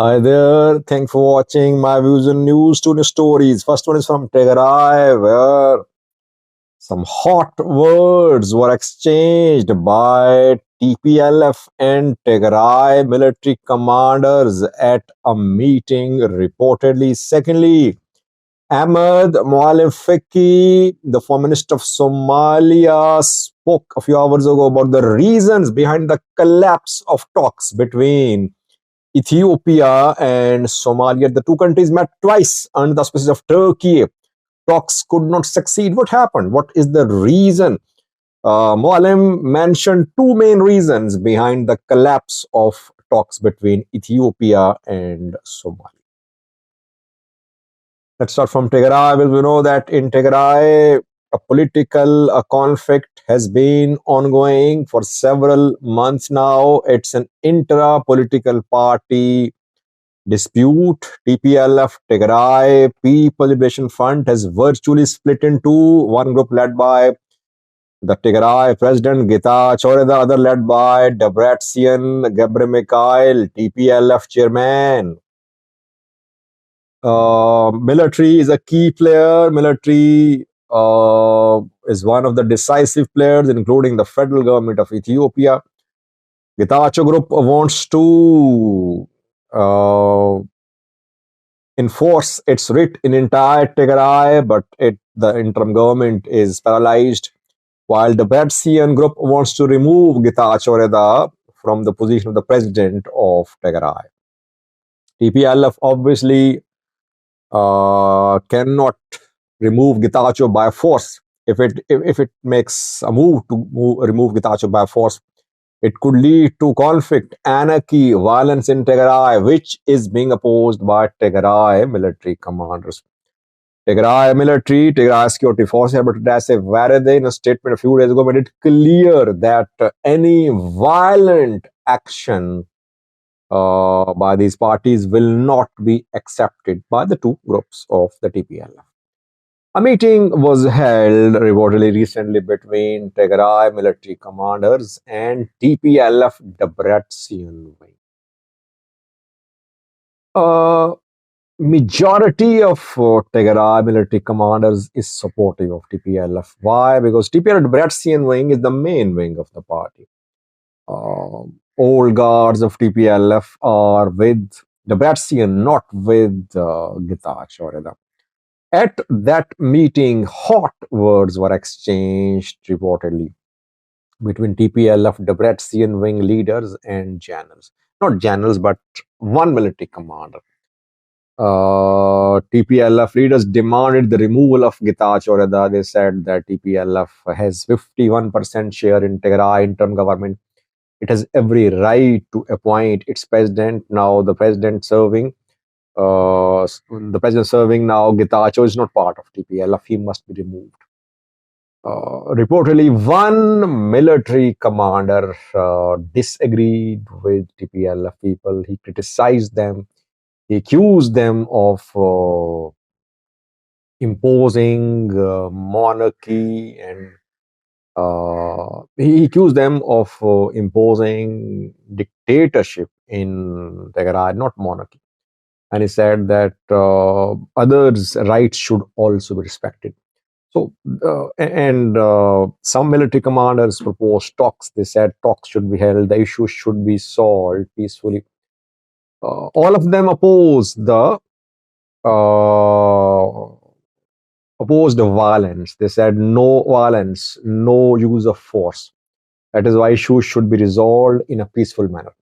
Hi there. Thanks for watching my views and news to stories. First one is from Tigray, where some hot words were exchanged by TPLF and Tigray military commanders at a meeting, reportedly. Secondly, Ahmed Mualim Feki, the Foreign Minister of Somalia, spoke a few hours ago about the reasons behind the collapse of talks between Ethiopia and Somalia. The two countries met twice under the auspices of Turkey. Talks could not succeed. What happened? What is the reason? Moalem mentioned two main reasons behind the collapse of talks between Ethiopia and Somalia. Let's start from Tigray. Well, we know that in Tigray, a political conflict has been ongoing for several months now. It's an intra-political party dispute. TPLF Tigray People Liberation Front has virtually split into one group led by the Tigray President Getachew, the other led by Debretsion Gebremichael, TPLF chairman. Military is a key player. Military is one of the decisive players, including the federal government of Ethiopia. Getachew group wants to enforce its writ in entire Tigray, but the interim government is paralyzed, while the Debretsion group wants to remove Getachew from the position of the president of Tigray. TPLF obviously cannot remove Getachew by force. If it makes a move to remove Getachew by force, it could lead to conflict, anarchy, violence in Tigray, which is being opposed by Tigray military commanders. Tigray Security Force, but that's a Varade in a statement a few days ago made it clear that any violent action by these parties will not be accepted by the two groups of the TPLF. A meeting was held reportedly recently between Tigray military commanders and TPLF Debretsion wing. Majority of Tigray military commanders is supportive of TPLF. Why? Because TPLF Debretsion wing is the main wing of the party. Old guards of TPLF are with Debretsion, not with Getachew. At that meeting, hot words were exchanged reportedly between TPLF Debretsion wing leaders and generals. Not generals, but one military commander. TPLF leaders demanded the removal of Getachew. They said that TPLF has 51% share in Tigray interim government. It has every right to appoint its president. Now the president serving now, Getachew, is not part of TPLF. He must be removed. Reportedly, one military commander disagreed with TPLF people. He criticized them. He accused them of imposing monarchy, and he accused them of imposing dictatorship in Tigray, not monarchy. And he said that others' rights should also be respected. So, some military commanders proposed talks. They said talks should be held, the issues should be solved peacefully. All of them opposed the violence. They said no violence, no use of force. That is why issues should be resolved in a peaceful manner.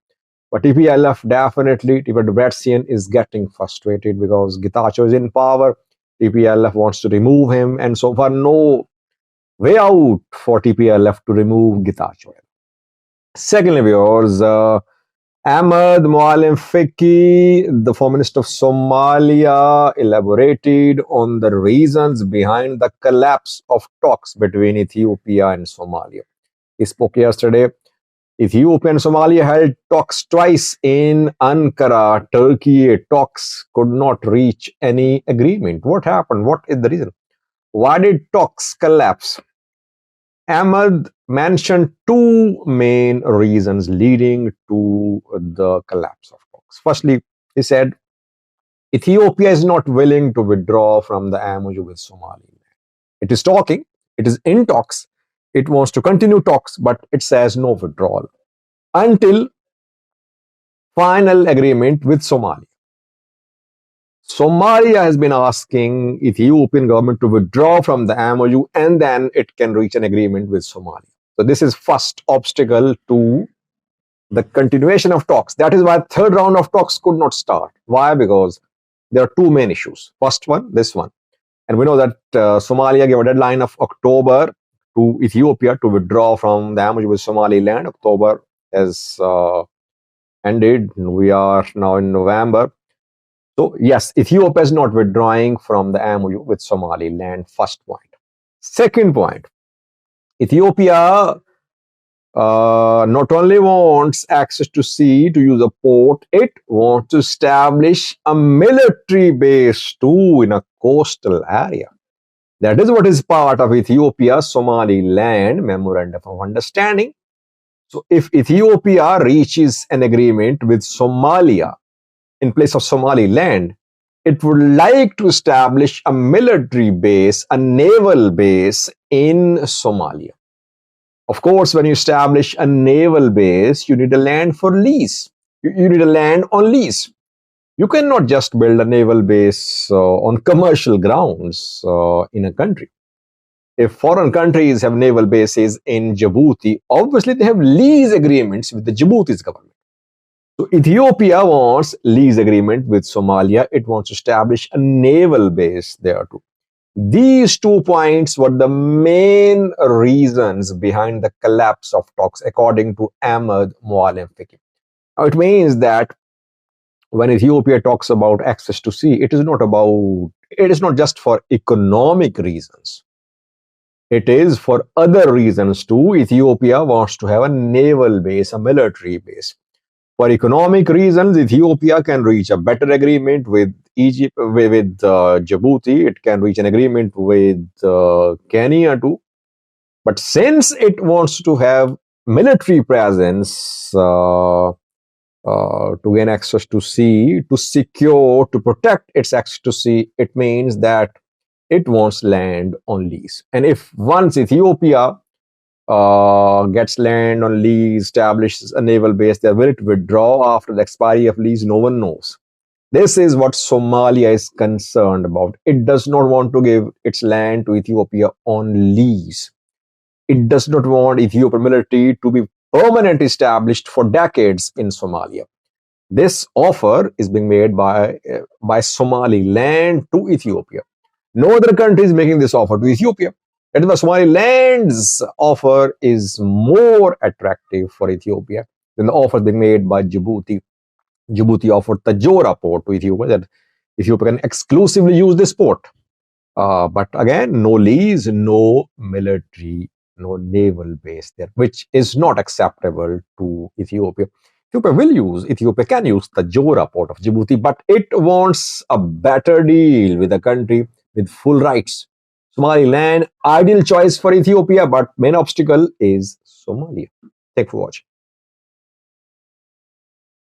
But TPLF Debretsion is getting frustrated because Getachew is in power. TPLF wants to remove him, and so far no way out for TPLF to remove Getachew. Secondly, viewers, Ahmed Mualim Feki, the Foreign Minister of Somalia, elaborated on the reasons behind the collapse of talks between Ethiopia and Somalia. He spoke yesterday. Ethiopia and Somalia held talks twice in Ankara, Turkey. Talks could not reach any agreement. What happened? What is the reason? Why did talks collapse? Ahmed mentioned two main reasons leading to the collapse of talks. Firstly, He said, Ethiopia is not willing to withdraw from the MOU with Somalia. It is talking, it is in talks, it wants to continue talks, but it says no withdrawal until final agreement with Somalia. Somalia has been asking Ethiopian government to withdraw from the MOU and then it can reach an agreement with Somalia. So this is first obstacle to the continuation of talks. That is why third round of talks could not start. Why? Because there are two main issues. First one, this one. And we know that Somalia gave a deadline of October to Ethiopia to withdraw from the MOU with Somaliland. October has ended. We are now in November. So yes, Ethiopia is not withdrawing from the MOU with Somaliland. First point. Second point, Ethiopia not only wants access to sea to use a port, it wants to establish a military base too in a coastal area. That is what is part of Ethiopia-Somaliland Memorandum of Understanding. So if Ethiopia reaches an agreement with Somalia in place of Somaliland, it would like to establish a military base, a naval base in Somalia. Of course, when you establish a naval base, you need a land for lease. You need a land on lease. You cannot just build a naval base on commercial grounds in a country. If foreign countries have naval bases in Djibouti, obviously they have lease agreements with the Djibouti's government. So Ethiopia wants lease agreement with Somalia. It wants to establish a naval base there too. These 2 points were the main reasons behind the collapse of talks, according to Ahmed Mualim Fiki. Now, it means that when Ethiopia talks about access to sea, it is not just for economic reasons. It is for other reasons too. Ethiopia wants to have a naval base, a military base. For economic reasons, Ethiopia can reach a better agreement with Egypt, with Djibouti. It can reach an agreement with Kenya too. But since it wants to have military presence to gain access to sea, to secure, to protect its access to sea, it means that it wants land on lease. And if once Ethiopia gets land on lease, establishes a naval base, they're willing to withdraw after the expiry of lease, no one knows. This is what Somalia is concerned about. It does not want to give its land to Ethiopia on lease. It does not want Ethiopian military to be permanently established for decades in Somalia. This offer is being made by Somaliland to Ethiopia. No other country is making this offer to Ethiopia. That is why Somaliland's offer is more attractive for Ethiopia than the offer being made by Djibouti. Djibouti offered Tajora port to Ethiopia, that Ethiopia can exclusively use this port. But again, no lease, no military, no naval base there, which is not acceptable to Ethiopia. Ethiopia can use the Tajora port of Djibouti, but it wants a better deal with a country with full rights. Somaliland, ideal choice for Ethiopia, but main obstacle is Somalia. Thanks for watching.